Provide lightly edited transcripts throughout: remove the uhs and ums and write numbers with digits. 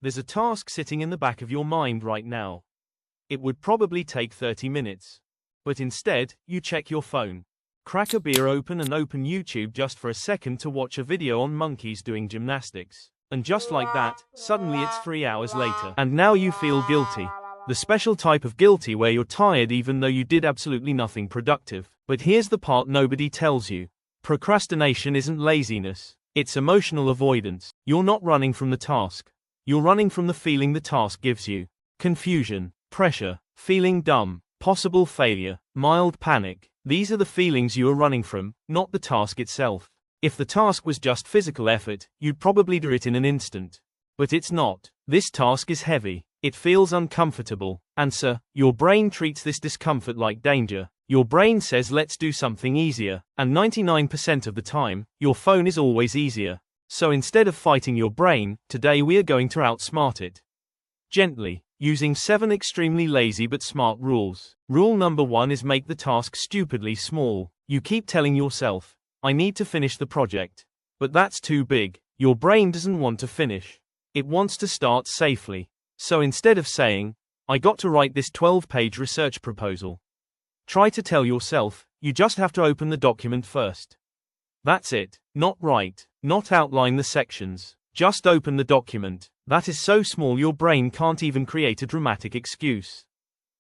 There's a task sitting in the back of your mind right now. It would probably take 30 minutes. But instead, you check your phone. Crack a beer open and open YouTube just for a second to watch a video on monkeys doing gymnastics. And just like that, suddenly it's 3 hours later. And now you feel guilty. The special type of guilty where you're tired even though you did absolutely nothing productive. But here's the part nobody tells you. Procrastination isn't laziness. It's emotional avoidance. You're not running from the task. You're running from the feeling the task gives you. Confusion, pressure, feeling dumb, possible failure, mild panic. These are the feelings you are running from, not the task itself. If the task was just physical effort, you'd probably do it in an instant. But it's not. This task is heavy. It feels uncomfortable. And so, your brain treats this discomfort like danger. Your brain says let's do something easier, and 99% of the time, your phone is always easier. So instead of fighting your brain, today we are going to outsmart it. Gently, using 7 extremely lazy but smart rules. Rule number 1 is make the task stupidly small. You keep telling yourself, I need to finish the project. But that's too big. Your brain doesn't want to finish. It wants to start safely. So instead of saying, I got to write this 12-page research proposal, try to tell yourself, you just have to open the document first. That's it. Not write, not outline the sections. Just open the document. That is so small your brain can't even create a dramatic excuse.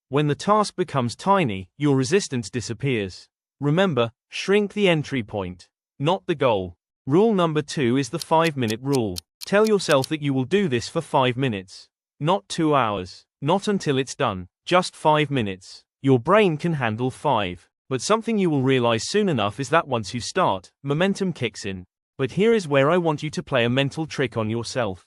When the task becomes tiny, your resistance disappears. Remember, shrink the entry point, not the goal. Rule number 2 is the 5-minute rule. Tell yourself that you will do this for 5 minutes. Not 2 hours. Not until it's done. Just 5 minutes. Your brain can handle 5. But something you will realize soon enough is that once you start, momentum kicks in. But here is where I want you to play a mental trick on yourself.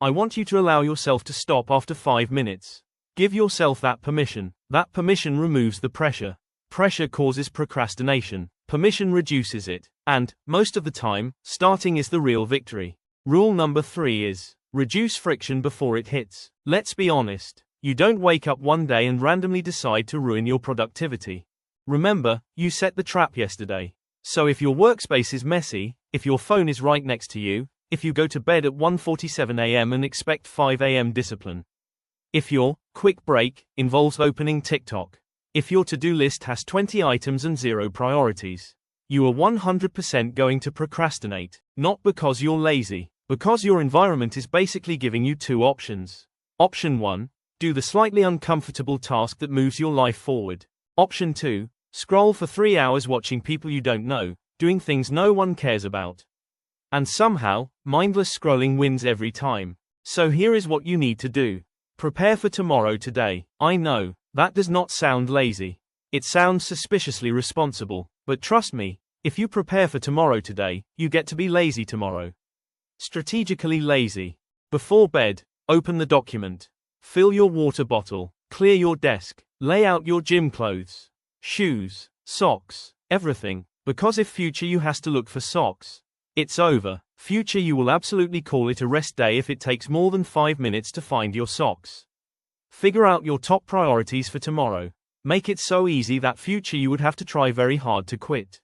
I want you to allow yourself to stop after 5 minutes. Give yourself that permission. That permission removes the pressure. Pressure causes procrastination. Permission reduces it. And, most of the time, starting is the real victory. Rule number 3 is, reduce friction before it hits. Let's be honest. You don't wake up one day and randomly decide to ruin your productivity. Remember, you set the trap yesterday. So if your workspace is messy, if your phone is right next to you, if you go to bed at 1:47 a.m. and expect 5 a.m. discipline, if your quick break involves opening TikTok, if your to-do list has 20 items and 0 priorities, you are 100% going to procrastinate. Not because you're lazy, because your environment is basically giving you 2 options. Option 1, do the slightly uncomfortable task that moves your life forward. Option 2, scroll for 3 hours watching people you don't know, doing things no one cares about. And somehow, mindless scrolling wins every time. So here is what you need to do. Prepare for tomorrow today. I know, that does not sound lazy. It sounds suspiciously responsible. But trust me, if you prepare for tomorrow today, you get to be lazy tomorrow. Strategically lazy. Before bed, open the document. Fill your water bottle. Clear your desk. Lay out your gym clothes. Shoes, socks, everything. Because if future you has to look for socks, it's over. Future you will absolutely call it a rest day if it takes more than 5 minutes to find your socks. Figure out your top priorities for tomorrow. Make it so easy that future you would have to try very hard to quit.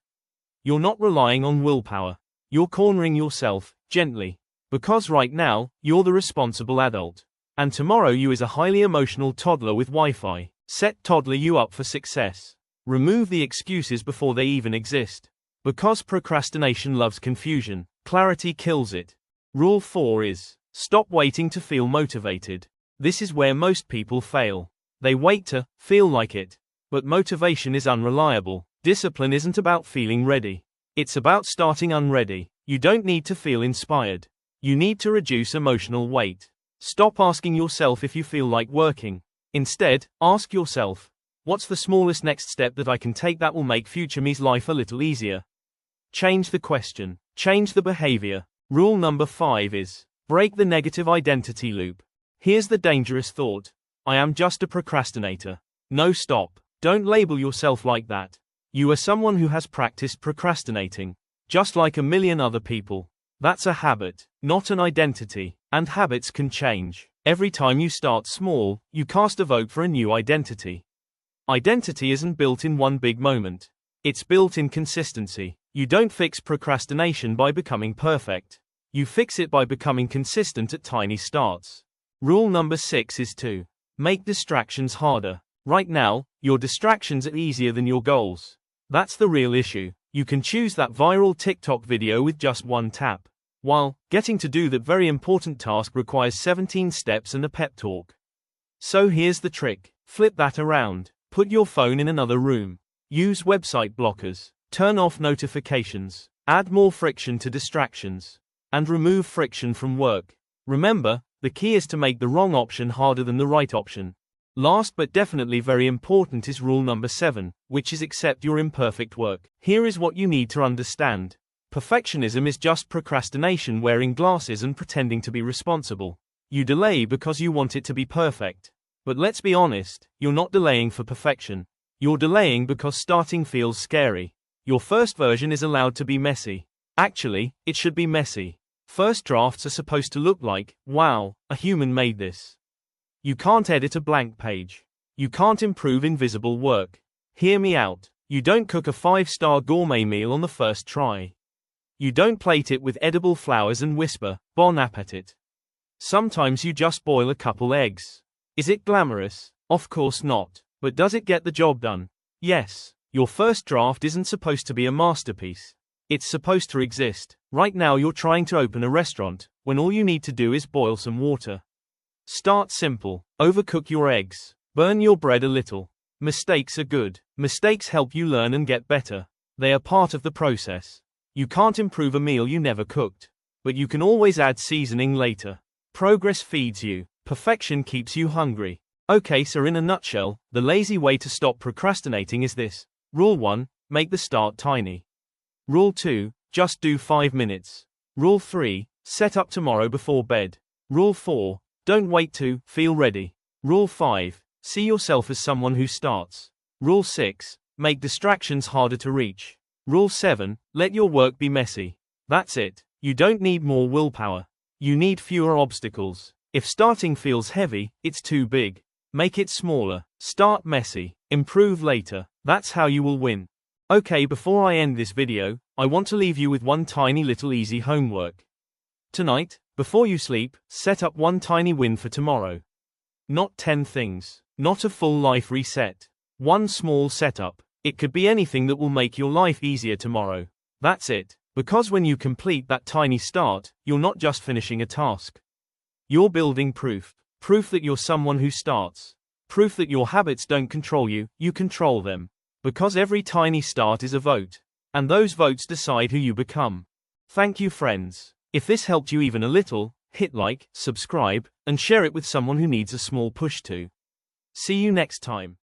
You're not relying on willpower. You're cornering yourself, gently. Because right now, you're the responsible adult. And tomorrow you is a highly emotional toddler with Wi-Fi. Set toddler you up for success. Remove the excuses before they even exist. Because procrastination loves confusion, clarity kills it. Rule 4 is, stop waiting to feel motivated. This is where most people fail. They wait to feel like it. But motivation is unreliable. Discipline isn't about feeling ready. It's about starting unready. You don't need to feel inspired. You need to reduce emotional weight. Stop asking yourself if you feel like working. Instead, ask yourself, what's the smallest next step that I can take that will make future me's life a little easier? Change the question. Change the behavior. Rule number 5 is, break the negative identity loop. Here's the dangerous thought. I am just a procrastinator. No, stop. Don't label yourself like that. You are someone who has practiced procrastinating. Just like a million other people. That's a habit, not an identity. And habits can change. Every time you start small, you cast a vote for a new identity. Identity isn't built in one big moment. It's built in consistency. You don't fix procrastination by becoming perfect. You fix it by becoming consistent at tiny starts. Rule number 6 is to make distractions harder. Right now, your distractions are easier than your goals. That's the real issue. You can choose that viral TikTok video with just one tap, while getting to do that very important task requires 17 steps and a pep talk. So here's the trick. Flip that around. Put your phone in another room. Use website blockers. Turn off notifications. Add more friction to distractions. And remove friction from work. Remember, the key is to make the wrong option harder than the right option. Last but definitely very important is rule number 7, which is accept your imperfect work. Here is what you need to understand. Perfectionism is just procrastination wearing glasses and pretending to be responsible. You delay because you want it to be perfect. But let's be honest, you're not delaying for perfection. You're delaying because starting feels scary. Your first version is allowed to be messy. Actually, it should be messy. First drafts are supposed to look like, wow, a human made this. You can't edit a blank page. You can't improve invisible work. Hear me out. You don't cook a 5-star gourmet meal on the first try. You don't plate it with edible flowers and whisper, bon appetit. Sometimes you just boil a couple eggs. Is it glamorous? Of course not. But does it get the job done? Yes. Your first draft isn't supposed to be a masterpiece. It's supposed to exist. Right now you're trying to open a restaurant, when all you need to do is boil some water. Start simple. Overcook your eggs. Burn your bread a little. Mistakes are good. Mistakes help you learn and get better. They are part of the process. You can't improve a meal you never cooked. But you can always add seasoning later. Progress feeds you. Perfection keeps you hungry. Okay, so in a nutshell, the lazy way to stop procrastinating is this. Rule 1, make the start tiny. Rule 2, just do 5 minutes. Rule 3, set up tomorrow before bed. Rule 4, don't wait to feel ready. Rule 5, see yourself as someone who starts. Rule 6, make distractions harder to reach. Rule 7, let your work be messy. That's it. You don't need more willpower. You need fewer obstacles. If starting feels heavy, it's too big. Make it smaller. Start messy. Improve later. That's how you will win. Okay, before I end this video, I want to leave you with one tiny little easy homework. Tonight, before you sleep, set up one tiny win for tomorrow. Not 10 things. Not a full life reset. One small setup. It could be anything that will make your life easier tomorrow. That's it. Because when you complete that tiny start, you're not just finishing a task. You're building proof. Proof that you're someone who starts. Proof that your habits don't control you, you control them. Because every tiny start is a vote. And those votes decide who you become. Thank you, friends. If this helped you even a little, hit like, subscribe, and share it with someone who needs a small push to. See you next time.